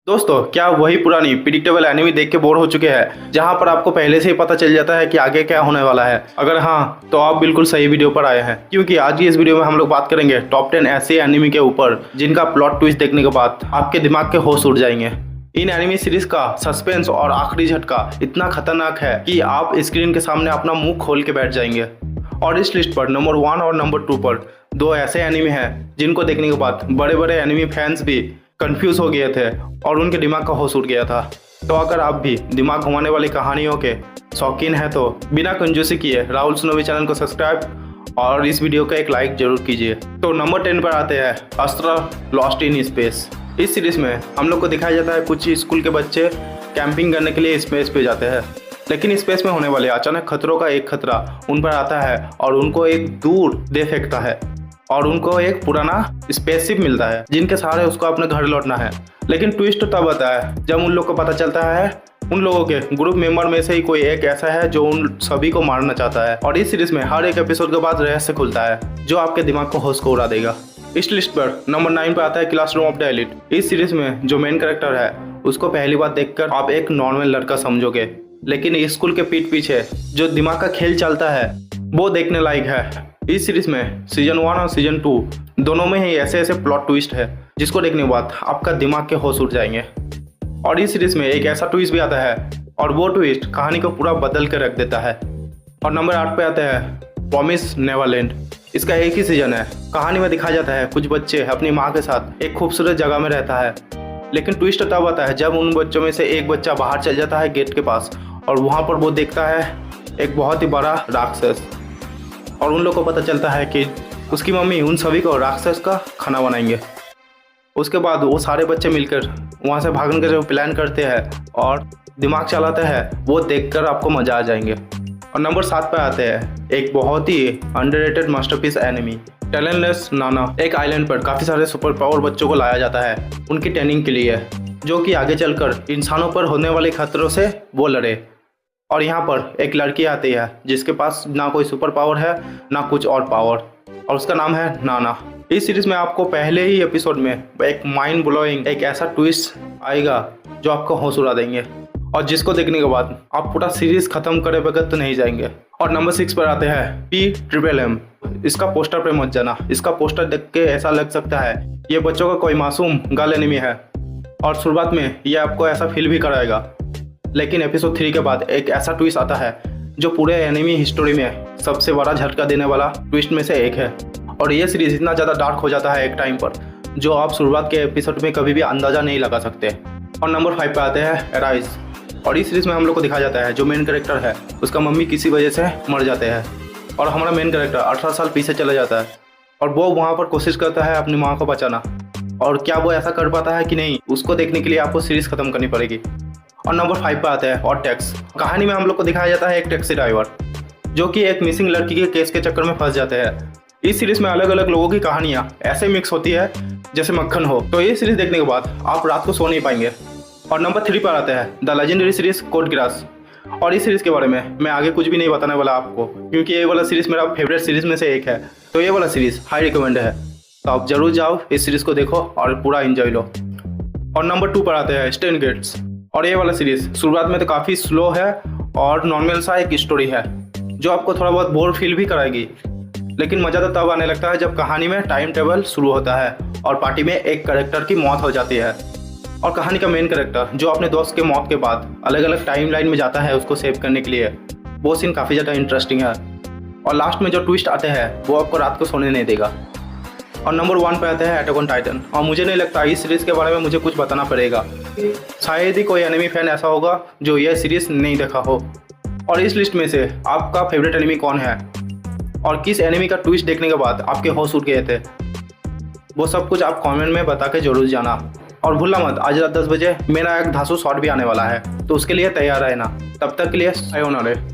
दोस्तों, क्या वही पुरानी प्रिडिक्टेबल एनिमी देख के बोर हो चुके हैं जहां पर आपको पहले से ही पता चल जाता है कि आगे क्या होने वाला है? अगर हाँ, तो आप बिल्कुल सही वीडियो पर आए हैं, क्योंकि आज की इस वीडियो में हम लोग बात करेंगे टॉप 10 ऐसे एनिमी के ऊपर जिनका प्लॉट ट्विस्ट देखने के बाद आपके दिमाग के होश उड़ जाएंगे। इन एनिमी सीरीज का सस्पेंस और आखिरी झटका इतना खतरनाक है कि आप स्क्रीन के सामने अपना मुंह खोल के बैठ जाएंगे। और इस लिस्ट पर नंबर 1 और नंबर 2 पर दो ऐसे एनिमी हैं जिनको देखने के बाद बड़े बड़े एनिमी फैंस भी कंफ्यूज हो गए थे और उनके दिमाग का होश उड़ गया था। तो अगर आप भी दिमाग घुमाने वाली कहानियों के शौकीन हैं तो बिना कंजूसी किए राहुल स्नोवी चैनल को सब्सक्राइब और इस वीडियो का एक लाइक जरूर कीजिए। तो नंबर 10 पर आते हैं अस्त्रा लॉस्ट इन स्पेस। इस सीरीज में हम लोग को दिखाया जाता है कुछ स्कूल के बच्चे कैंपिंग करने के लिए स्पेस पे जाते हैं, लेकिन स्पेस में होने वाले अचानक खतरों का एक खतरा उन पर आता है और उनको एक दूर दे फेंकता है और उनको एक पुराना स्पेसशिप मिलता है जिनके सहारे उसको अपने घर लौटना है। लेकिन ट्विस्ट तब आता है जब उन लोग को पता चलता है उन लोगों के ग्रुप मेंबर में से ही कोई एक ऐसा है जो उन सभी को मारना चाहता है। और इस सीरीज में हर एक एपिसोड के बाद रहस्य खुलता है जो आपके दिमाग को होश को उड़ा देगा। इस लिस्ट पर नंबर 9 पर आता है क्लासरूम ऑफ द एलिट। इस सीरीज में जो मेन कैरेक्टर है उसको पहली बार देखकर आप एक नॉर्मल लड़का समझोगे, लेकिन स्कूल के पीठ पीछे जो दिमाग का खेल चलता है वो देखने लायक है। इस सीरीज में सीजन 1 और सीजन 2 दोनों में ही ऐसे ऐसे प्लॉट ट्विस्ट है जिसको देखने के बाद आपका दिमाग के होश उड़ जाएंगे। और इस सीरीज में एक ऐसा ट्विस्ट भी आता है और वो ट्विस्ट कहानी को पूरा बदल कर रख देता है। और नंबर 8 पे आते हैं प्रॉमिस नेवरलैंड। इसका एक ही सीजन है। कहानी में दिखाया जाता है कुछ बच्चे अपनी माँ के साथ एक खूबसूरत जगह में रहता है, लेकिन ट्विस्ट तब आता है जब उन बच्चों में से एक बच्चा बाहर चल जाता है गेट के पास और वहाँ पर वो देखता है एक बहुत ही बड़ा राक्षस और उन लोगों को पता चलता है कि उसकी मम्मी उन सभी को राक्षस का खाना बनाएंगे। उसके बाद वो सारे बच्चे मिलकर वहाँ से भागने का जो प्लान करते हैं और दिमाग चलाते हैं वो देखकर आपको मज़ा आ जाएंगे। और नंबर 7 पर आते हैं एक बहुत ही अंडररेटेड मास्टरपीस एनिमी टैलेंटलेस नाना। एक आइलैंड पर काफ़ी सारे सुपर पावर बच्चों को लाया जाता है उनकी ट्रेनिंग के लिए, जो कि आगे चलकर इंसानों पर होने वाले खतरों से वो लड़े। और यहाँ पर एक लड़की आती है जिसके पास ना कोई सुपर पावर है ना कुछ और पावर, और उसका नाम है नाना। इस सीरीज में आपको पहले ही एपिसोड में एक माइंड ब्लोइंग एक ऐसा ट्विस्ट आएगा जो आपको होश उड़ा देंगे और जिसको देखने के बाद आप पूरा सीरीज खत्म करे बगैर तो नहीं जाएंगे। और नंबर 6 पर आते हैं PMMM। इसका पोस्टर पे मत जाना। इसका पोस्टर देख के ऐसा लग सकता है ये बच्चों का कोई मासूम गर्ल एनिमी है और शुरुआत में ये आपको ऐसा फील भी कराएगा, लेकिन एपिसोड 3 के बाद एक ऐसा ट्विस्ट आता है जो पूरे एनिमी हिस्टोरी में सबसे बड़ा झटका देने वाला ट्विस्ट में से एक है। और ये सीरीज इतना ज़्यादा डार्क हो जाता है एक टाइम पर जो आप शुरुआत के एपिसोड में कभी भी अंदाज़ा नहीं लगा सकते। और नंबर 5 पे आते हैं एराइज। और इस सीरीज में हम लोग को दिखाया जाता है जो मेन कैरेक्टर है उसका मम्मी किसी वजह से मर जाते हैं और हमारा मेन कैरेक्टर 18 साल पीछे चला जाता है और वो वहाँ पर कोशिश करता है अपनी माँ को बचाना। और क्या वो ऐसा कर पाता है कि नहीं, उसको देखने के लिए आपको सीरीज खत्म करनी पड़ेगी। और नंबर 5 पे आते हैं और टैक्स। कहानी में हम लोग को दिखाया जाता है एक टैक्सी ड्राइवर जो कि एक मिसिंग लड़की के केस के चक्कर में फंस जाते हैं। इस सीरीज में अलग अलग लोगों की कहानियां ऐसे मिक्स होती है जैसे मक्खन हो। तो ये सीरीज देखने के बाद आप रात को सो नहीं पाएंगे। और नंबर 3 पर आते हैं the legendary series code grass. और इस सीरीज के बारे में मैं आगे कुछ भी नहीं बताने वाला आपको, क्योंकि ये वाला सीरीज मेरा फेवरेट सीरीज में से एक है। तो ये वाला सीरीज हाई रिकमेंड है, तो आप जरूर जाओ इस सीरीज को देखो और पूरा एंजॉय लो। और नंबर 2 पर आते हैं स्टेन गेट्स। और ये वाला सीरीज शुरुआत में तो काफ़ी स्लो है और नॉर्मल सा एक स्टोरी है जो आपको थोड़ा बहुत बोर फील भी कराएगी, लेकिन मज़ा तो तब आने लगता है जब कहानी में टाइम टेबल शुरू होता है और पार्टी में एक कैरेक्टर की मौत हो जाती है और कहानी का मेन कैरेक्टर जो अपने दोस्त के मौत के बाद अलग अलग टाइम लाइन में जाता है उसको सेव करने के लिए, वो सीन काफ़ी ज़्यादा इंटरेस्टिंग है। और लास्ट में जो ट्विस्ट आते हैं वो आपको रात को सोने नहीं देगा। और नंबर 1 पे आते हैं अटैक ऑन टाइटन। और मुझे नहीं लगता इस सीरीज़ के बारे में मुझे कुछ बताना पड़ेगा, शायद ही कोई एनिमी फैन ऐसा होगा जो यह सीरीज़ नहीं देखा हो। और इस लिस्ट में से आपका फेवरेट एनिमी कौन है और किस एनिमी का ट्विस्ट देखने के बाद आपके होश उड़ गए थे, वो सब कुछ आप कमेंट में बता के जरूर जाना। और भूलना मत, आज रात 10 बजे मेरा एक धांसू शॉट भी आने वाला है, तो उसके लिए तैयार रहना। तब तक के लिए सायोनारा।